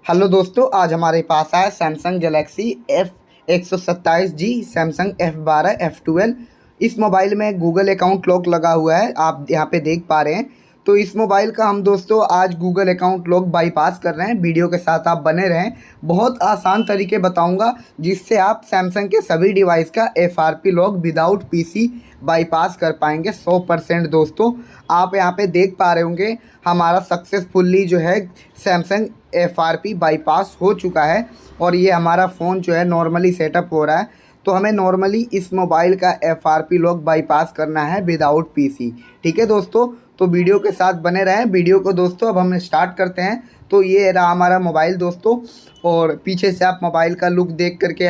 Hello दोस्तों, आज हमारे पास आया Samsung Galaxy F127G, Samsung F12 इस मोबाइल में गूगल अकाउंट लॉक लगा हुआ है, आप यहाँ पे देख पा रहे हैं। तो इस मोबाइल का हम दोस्तों आज गूगल अकाउंट लॉक बाईपास कर रहे हैं। वीडियो के साथ आप बने रहें, बहुत आसान तरीके बताऊंगा जिससे आप सैमसंग के सभी डिवाइस का FRP lock without PC bypass कर पाएंगे 100%। दोस्तों आप यहाँ पे देख पा रहे होंगे हमारा सक्सेसफुली जो है सैमसंग FRP बाईपास हो चुका है और ये हमारा फ़ोन जो है नॉर्मली सेटअप हो रहा है। तो हमें नॉर्मली इस मोबाइल का FRP लॉक बाईपास करना है विदाउट PC। ठीक है दोस्तों, तो वीडियो के साथ बने रहें। वीडियो को दोस्तों अब हम स्टार्ट करते हैं। तो ये रहा हमारा मोबाइल दोस्तों, और पीछे से आप मोबाइल का लुक देख करके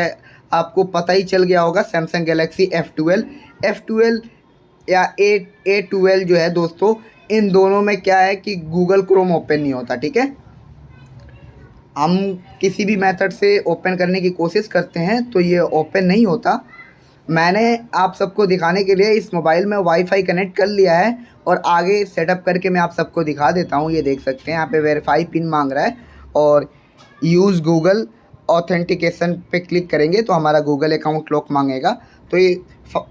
आपको पता ही चल गया होगा सैमसंग गैलेक्सी F12 या A12 जो है दोस्तों, इन दोनों में क्या है कि गूगल क्रोम ओपन नहीं होता। ठीक है, हम किसी भी मेथड से ओपन करने की कोशिश करते हैं तो ये ओपन नहीं होता। मैंने आप सबको दिखाने के लिए इस मोबाइल में वाईफाई कनेक्ट कर लिया है और आगे सेटअप करके मैं आप सबको दिखा देता हूँ। ये देख सकते हैं यहाँ पे वेरीफाई पिन मांग रहा है और यूज़ गूगल ऑथेंटिकेशन पे क्लिक करेंगे तो हमारा गूगल अकाउंट लॉक मांगेगा। तो ये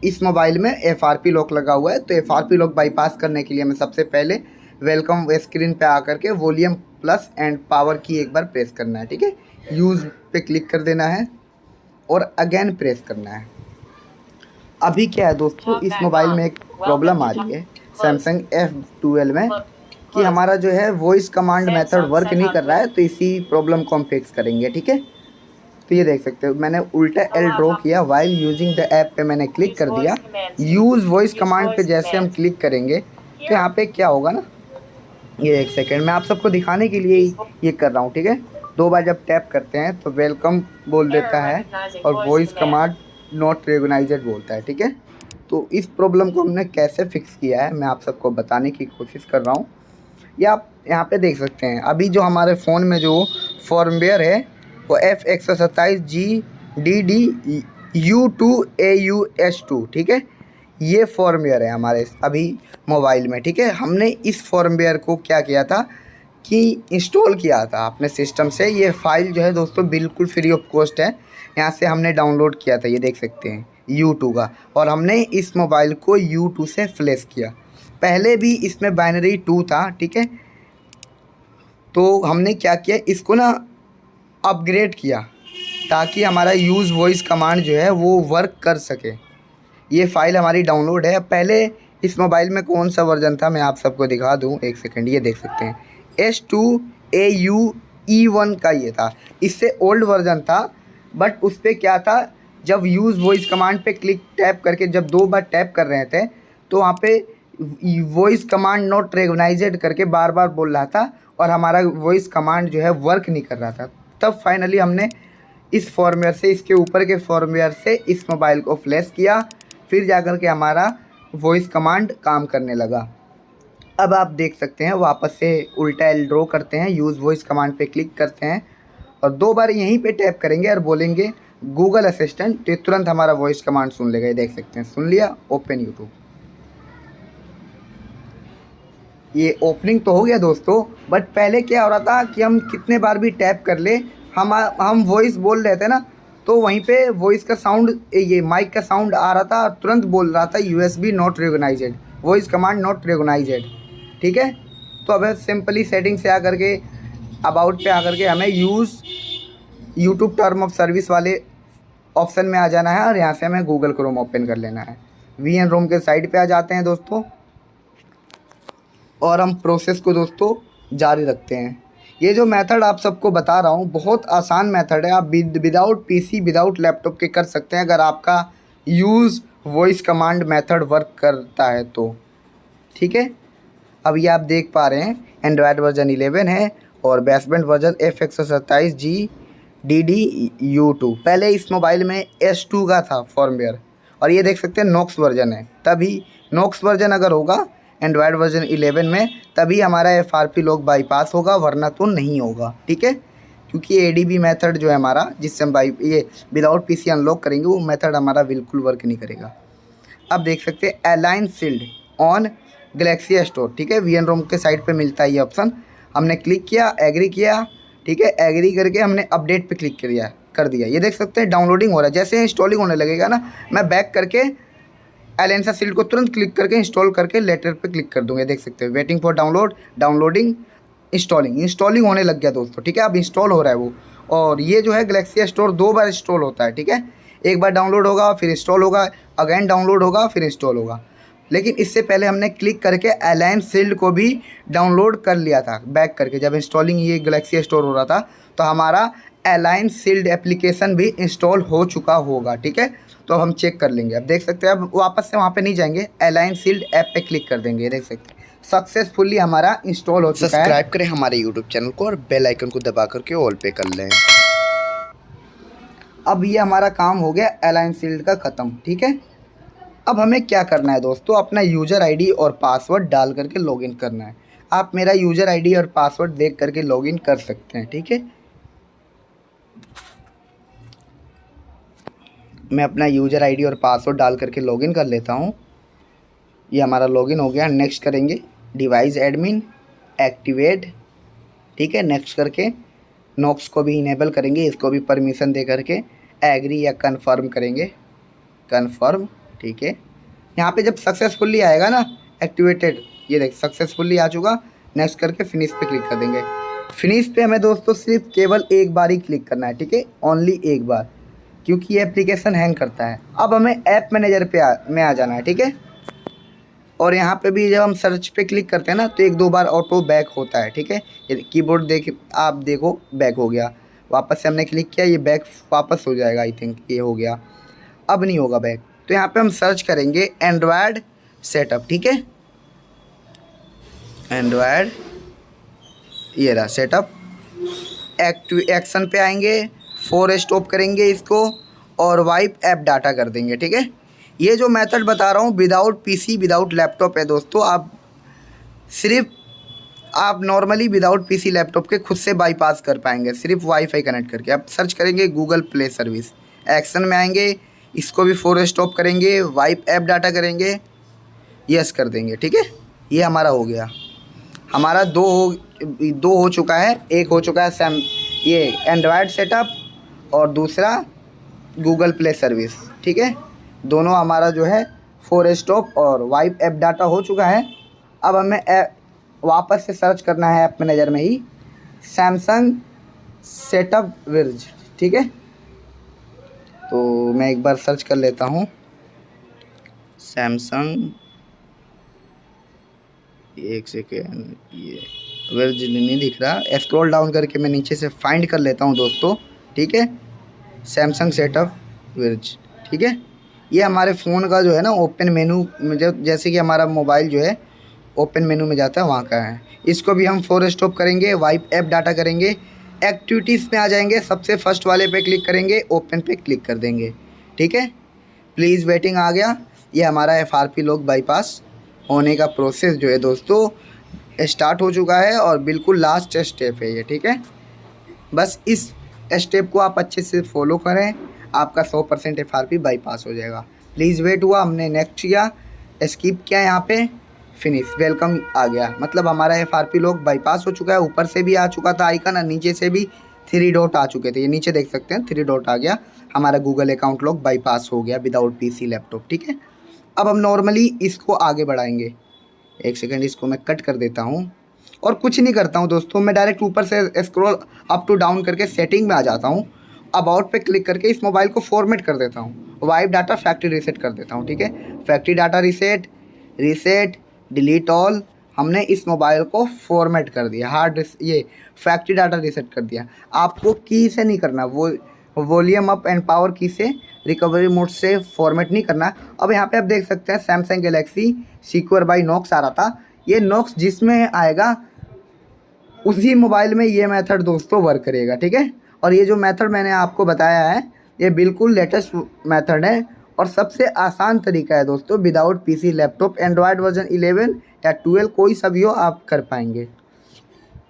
इस मोबाइल में FRP लॉक लगा हुआ है। तो FRP लॉक बाईपास करने के लिए मैं सबसे पहले वेलकम स्क्रीन पे आकर के वॉल्यूम प्लस एंड पावर की एक बार प्रेस करना है। ठीक है, यूज़ पे क्लिक कर देना है और अगेन प्रेस करना है। अभी क्या है दोस्तों, इस मोबाइल में एक प्रॉब्लम आ रही है सैमसंग F12 में कि हमारा जो है वॉइस कमांड मेथड वर्क नहीं कर रहा है। तो इसी प्रॉब्लम को हम फिक्स करेंगे। ठीक है, तो ये देख सकते हो मैंने उल्टा L ड्रॉ किया, वाइल यूजिंग द ऐप पे मैंने क्लिक कर दिया। यूज़ वॉइस कमांड पे जैसे हम क्लिक करेंगे तो यहाँ पे क्या होगा ना, ये एक सेकेंड मैं आप सबको दिखाने के लिए ये कर रहा हूँ। ठीक है, 2 बार जब टैप करते हैं तो वेलकम बोल देता है और वॉइस कमांड नॉट रिकॉग्नाइज्ड बोलता है। ठीक है, तो इस प्रॉब्लम को हमने कैसे फिक्स किया है मैं आप सबको बताने की कोशिश कर रहा हूँ। या आप यहाँ पे देख सकते हैं अभी जो हमारे फ़ोन में जो फॉर्मवेयर है वो F127GDDU2AUS2। ठीक है, ये फॉर्मवेयर है हमारे अभी मोबाइल में। ठीक है, हमने इस फॉर्मवेयर को क्या किया था कि इंस्टॉल किया था अपने सिस्टम से। ये फ़ाइल जो है दोस्तों बिल्कुल फ्री ऑफ कॉस्ट है, यहाँ से हमने डाउनलोड किया था। ये देख सकते हैं U2 का, और हमने इस मोबाइल को U2 से फ्लैश किया। पहले भी इसमें बाइनरी 2 था। ठीक है, तो हमने क्या किया, इसको ना अपग्रेड किया ताकि हमारा यूज़ वॉइस कमांड जो है वो वर्क कर सके। ये फ़ाइल हमारी डाउनलोड है। पहले इस मोबाइल में कौन सा वर्जन था मैं आप सबको दिखा दूँ, एक सेकंड। ये देख सकते हैं S2AUE1 का ये था। इससे ओल्ड वर्जन था, बट उस पर क्या था, जब यूज़ वॉइस कमांड पे क्लिक टैप करके जब 2 बार टैप कर रहे थे तो वहाँ पे वॉइस कमांड नॉट रिकॉग्नाइज्ड करके बार बार बोल रहा था और हमारा वॉइस कमांड जो है वर्क नहीं कर रहा था। तब फाइनली हमने इस फॉर्मवेयर से, इसके ऊपर के फॉर्मवेयर से इस मोबाइल को फ्लैश किया, फिर जाकर के हमारा वॉइस कमांड काम करने लगा। अब आप देख सकते हैं वापस से उल्टा L ड्रॉ करते हैं, यूज़ वॉइस कमांड पे क्लिक करते हैं और 2 बार यहीं पे टैप करेंगे और बोलेंगे गूगल असिस्टेंट, तो तुरंत हमारा वॉइस कमांड सुन लेगा। ये देख सकते हैं, सुन लिया। ओपन यूट्यूब, ये ओपनिंग तो हो गया दोस्तों, बट पहले क्या हो रहा था कि हम कितने बार भी टैप कर ले, हम वॉइस बोल रहे थे ना, तो वहीं पे वॉइस का साउंड, ये माइक का साउंड आ रहा था और तुरंत बोल रहा था USB not recognised, voice command not recognised. ठीक है, तो अब सिंपली सेटिंग से आकर के अबाउट पे आकर के हमें यूट्यूब टर्म ऑफ सर्विस वाले ऑप्शन में आ जाना है और यहाँ से हमें गूगल क्रोम ओपन कर लेना है। VN-ROM के साइड पे आ जाते हैं दोस्तों और हम प्रोसेस को दोस्तों जारी रखते हैं। ये जो मेथड आप सबको बता रहा हूँ बहुत आसान मेथड है, आप विदाउट PC विदाउट लैपटॉप के कर सकते हैं अगर आपका use voice command method work करता है तो। ठीक है, अब ये आप देख पा रहे हैं एंड्रॉयड वर्जन 11 है और बेसबैंड वर्जन F127GDDU2। पहले इस मोबाइल में S2 का था फॉर्मवेयर और ये देख सकते हैं नॉक्स वर्जन है। तभी नॉक्स वर्जन अगर होगा एंड्रॉयड वर्जन 11 में तभी हमारा FRP लॉक बाईपास होगा, वरना तो नहीं होगा। ठीक है, क्योंकि ADB मेथड जो है हमारा, जिससे हम ये विदाउट PC अनलॉक करेंगे, वो मेथड हमारा बिल्कुल वर्क नहीं करेगा। अब देख सकते हैं align shield on Galaxy store. ठीक है, VN-ROM के साइड पे मिलता है ये ऑप्शन। हमने क्लिक किया, एग्री किया, ठीक है। एग्री करके हमने अपडेट पे क्लिक कर दिया। ये देख सकते हैं डाउनलोडिंग हो रहा है। जैसे इंस्टॉलिंग होने लगेगा ना, मैं बैक करके एलेंसा शील्ड को तुरंत क्लिक करके इंस्टॉल करके लेटर पे क्लिक कर दूँगा। देख सकते हैं वेटिंग फॉर डाउनलोडिंग इंस्टॉलिंग होने लग गया दोस्तों, ठीक है। अब इंस्टॉल हो रहा है वो। और ये जो है गैलेक्सी स्टोर 2 बार इंस्टॉल होता है, ठीक है। एक बार डाउनलोड होगा फिर इंस्टॉल होगा, अगेन डाउनलोड होगा फिर इंस्टॉल होगा। लेकिन इससे पहले हमने क्लिक करके अलायंस शील्ड को भी डाउनलोड कर लिया था बैक करके। जब इंस्टॉलिंग ये गैलेक्सी स्टोर हो रहा था तो हमारा अलायंस शील्ड एप्लीकेशन भी इंस्टॉल हो चुका होगा, ठीक है। तो अब हम चेक कर लेंगे। अब देख सकते हैं, अब वापस से वहाँ पे नहीं जाएंगे, अलायंस शील्ड ऐप पे क्लिक कर देंगे। देख सकते हैं सक्सेसफुली हमारा इंस्टॉल हो चुका है। सब्सक्राइब करें हमारे यूट्यूब चैनल को और बेल आइकन को दबा करके ऑल पे कर लें। अब ये हमारा काम हो गया अलायंस शील्ड का ख़त्म, ठीक है। अब हमें क्या करना है दोस्तों, अपना यूज़र आईडी और पासवर्ड डाल करके लॉगिन करना है। आप मेरा यूज़र आईडी और पासवर्ड देख करके लॉगिन कर सकते हैं, ठीक है। मैं अपना यूज़र आईडी और पासवर्ड डाल करके लॉगिन कर लेता हूँ। ये हमारा लॉगिन हो गया। नेक्स्ट करेंगे, डिवाइस एडमिन एक्टिवेट, ठीक है। नेक्स्ट करके नॉक्स को भी इनेबल करेंगे, इसको भी परमिशन दे करके एग्री या कन्फर्म करेंगे, कन्फर्म, ठीक है। यहाँ पे जब सक्सेसफुली आएगा ना एक्टिवेटेड, ये देख सक्सेसफुली आ चुका। नेक्स्ट करके फिनिश पे क्लिक कर देंगे। फिनिश पे हमें दोस्तों सिर्फ केवल एक बार ही क्लिक करना है, ठीक है, ओनली एक बार, क्योंकि ये एप्लीकेशन हैंग करता है। अब हमें ऐप मैनेजर पे में आ जाना है, ठीक है। और यहाँ पे भी जब हम सर्च पे क्लिक करते हैं ना तो 1-2 बार ऑटो बैक होता है, ठीक है। ये कीबोर्ड आप देखो बैक हो गया। वापस से हमने क्लिक किया, ये बैक वापस हो जाएगा, आई थिंक ये हो गया। अब नहीं होगा बैक, तो यहाँ पे हम सर्च करेंगे एंड्रॉयड सेटअप, ठीक है। एंड्रॉयड, ये रहा सेटअप। एक्शन पे आएंगे, 4 स्टॉप करेंगे इसको और वाइप ऐप डाटा कर देंगे, ठीक है। ये जो मेथड बता रहा हूँ विदाउट पीसी विदाउट लैपटॉप है दोस्तों। आप नॉर्मली विदाउट पीसी लैपटॉप के खुद से बाईपास कर पाएंगे, सिर्फ वाईफाई कनेक्ट करके। अब सर्च करेंगे गूगल प्ले सर्विस, एक्शन में आएंगे, इसको भी 4 स्टॉप करेंगे, वाइप ऐप डाटा करेंगे, यस कर देंगे, ठीक है। ये हमारा हो गया। हमारा दो हो चुका है। एक हो चुका है ये एंड्रॉयड सेटअप और दूसरा गूगल प्ले सर्विस, ठीक है। दोनों हमारा जो है 4 स्टॉप और वाइप ऐप डाटा हो चुका है। अब हमें वापस से सर्च करना है ऐप मैनेजर में ही सैमसंग सेटअप विर्ज, ठीक है। तो मैं एक बार सर्च कर लेता हूँ सैमसंग, एक सेकेंड, ये विर्ज नहीं दिख रहा। स्क्रॉल डाउन करके मैं नीचे से फाइंड कर लेता हूँ दोस्तों, ठीक है। सैमसंग सेटअप विर्ज, ठीक है। ये हमारे फ़ोन का जो है ना ओपन मेनू में, जैसे कि हमारा मोबाइल जो है ओपन मेनू में जाता है वहाँ का है। इसको भी हम 4 स्टॉप करेंगे, वाइप ऐप डाटा करेंगे, एक्टिविटीज़ में आ जाएंगे, सबसे फर्स्ट वाले पे क्लिक करेंगे, ओपन पे क्लिक कर देंगे, ठीक है। प्लीज़ वेटिंग आ गया। ये हमारा FRP लॉक बाईपास होने का प्रोसेस जो है दोस्तों स्टार्ट हो चुका है और बिल्कुल लास्ट स्टेप है ये, ठीक है। बस इस स्टेप को आप अच्छे से फॉलो करें, आपका 100% FRP बाईपास हो जाएगा। प्लीज़ वेट हुआ, हमने नेक्स्ट किया, स्किप किया, यहाँ पे फिनिश, वेलकम आ गया। मतलब हमारा FRP लॉक बाईपास हो चुका है। ऊपर से भी आ चुका था आइकन और नीचे से भी 3 डॉट आ चुके थे। ये नीचे देख सकते हैं 3 डॉट आ गया। हमारा गूगल अकाउंट लॉक बाईपास हो गया विदाउट PC लैपटॉप, ठीक है। अब हम नॉर्मली इसको आगे बढ़ाएंगे। एक सेकेंड, इसको मैं कट कर देता हूँ और कुछ नहीं करता हूँ दोस्तों। मैं डायरेक्ट ऊपर से स्क्रॉल अप टू डाउन करके सेटिंग में आ जाता हूँ। अबाउट पे क्लिक करके इस मोबाइल को फॉर्मेट कर देता हूँ, वाइप डाटा फैक्ट्री रीसेट कर देता हूँ, ठीक है। Factory data reset delete all, हमने इस मोबाइल को फॉर्मेट कर दिया। ये फैक्ट्री डाटा रीसेट कर दिया। आपको की से नहीं करना, वो वॉल्यूम अप एंड पावर की से, रिकवरी मोड से फॉर्मेट नहीं करना। अब यहाँ पे आप देख सकते हैं Samsung Galaxy secure by Knox आ रहा था। ये नॉक्स जिसमें आएगा उसी मोबाइल में ये मेथड दोस्तों वर्क करेगा, ठीक है। और ये जो मेथड मैंने आपको बताया है ये बिल्कुल लेटेस्ट मेथड है और सबसे आसान तरीका है दोस्तों। Without PC laptop, Android version 11 या 12 कोई सा भी हो आप कर पाएंगे।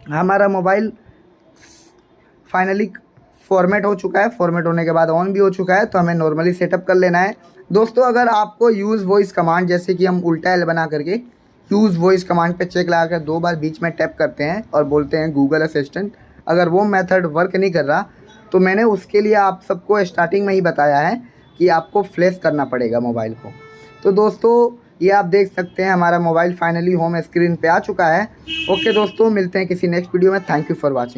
हमारा मोबाइल फाइनली फॉर्मेट हो चुका है। फॉर्मेट होने के बाद ऑन भी हो चुका है, तो हमें नॉर्मली सेटअप कर लेना है दोस्तों। अगर आपको यूज़ वॉइस कमांड, जैसे कि हम उल्टा L बना करके यूज़ वॉइस कमांड पे चेक लगा कर 2 बार बीच में टैप करते हैं और बोलते हैं गूगल असिस्टेंट, अगर वो मेथड वर्क नहीं कर रहा तो मैंने उसके लिए आप सबको स्टार्टिंग में ही बताया है कि आपको फ्लैश करना पड़ेगा मोबाइल को। तो दोस्तों ये आप देख सकते हैं हमारा मोबाइल फाइनली होम स्क्रीन पे आ चुका है। ओके दोस्तों, मिलते हैं किसी नेक्स्ट वीडियो में। Thank you for watching.